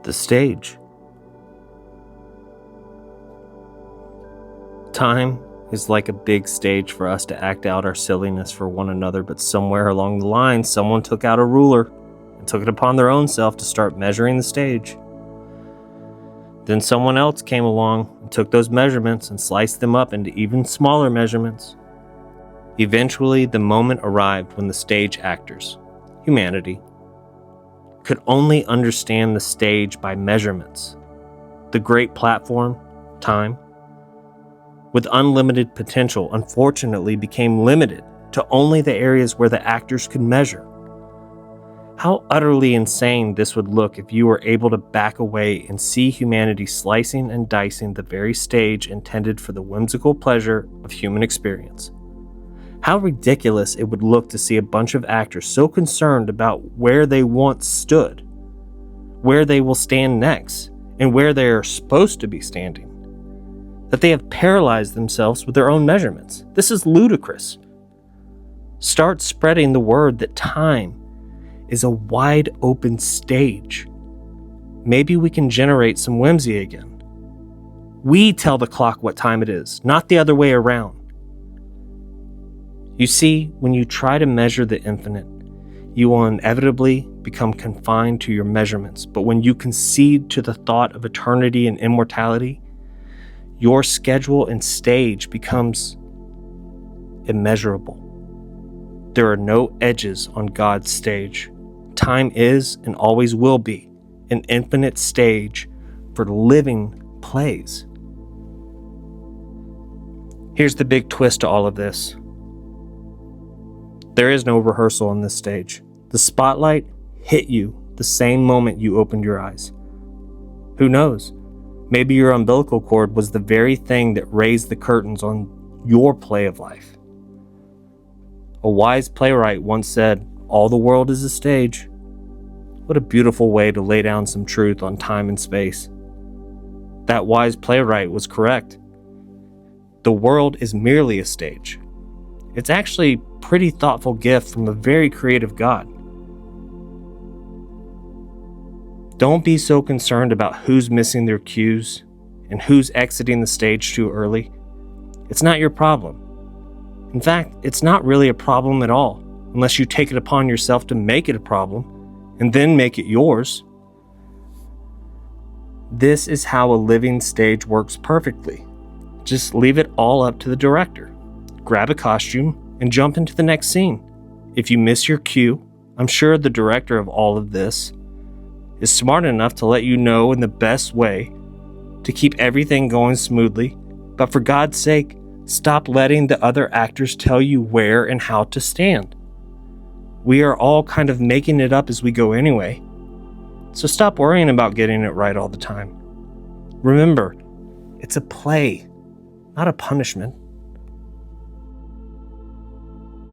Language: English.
The stage. Time is like a big stage for us to act out our silliness for one another, but somewhere along the line, someone took out a ruler and took it upon their own self to start measuring the stage. Then someone else came along and took those measurements and sliced them up into even smaller measurements. Eventually, the moment arrived when the stage actors, humanity, could only understand the stage by measurements. The great platform, time, with unlimited potential, unfortunately became limited to only the areas where the actors could measure. How utterly insane this would look if you were able to back away and see humanity slicing and dicing the very stage intended for the whimsical pleasure of human experience. How ridiculous it would look to see a bunch of actors so concerned about where they once stood, where they will stand next, and where they are supposed to be standing, that they have paralyzed themselves with their own measurements. This is ludicrous. Start spreading the word that time is a wide open stage. Maybe we can generate some whimsy again. We tell the clock what time it is, not the other way around. You see, when you try to measure the infinite, you will inevitably become confined to your measurements. But when you concede to the thought of eternity and immortality, your schedule and stage becomes immeasurable. There are no edges on God's stage. Time is and always will be an infinite stage for living plays. Here's the big twist to all of this. There is no rehearsal on this stage. The spotlight hit you the same moment you opened your eyes. Who knows? Maybe your umbilical cord was the very thing that raised the curtains on your play of life. A wise playwright once said, "All the world is a stage." What a beautiful way to lay down some truth on time and space. That wise playwright was correct. The world is merely a stage. It's actually a pretty thoughtful gift from a very creative God. Don't be so concerned about who's missing their cues and who's exiting the stage too early. It's not your problem. In fact, it's not really a problem at all, unless you take it upon yourself to make it a problem and then make it yours. This is how a living stage works perfectly. Just leave it all up to the director. Grab a costume and jump into the next scene. If you miss your cue, I'm sure the director of all of this is smart enough to let you know in the best way to keep everything going smoothly. But for God's sake, stop letting the other actors tell you where and how to stand. We are all kind of making it up as we go anyway. So stop worrying about getting it right all the time. Remember, it's a play, not a punishment.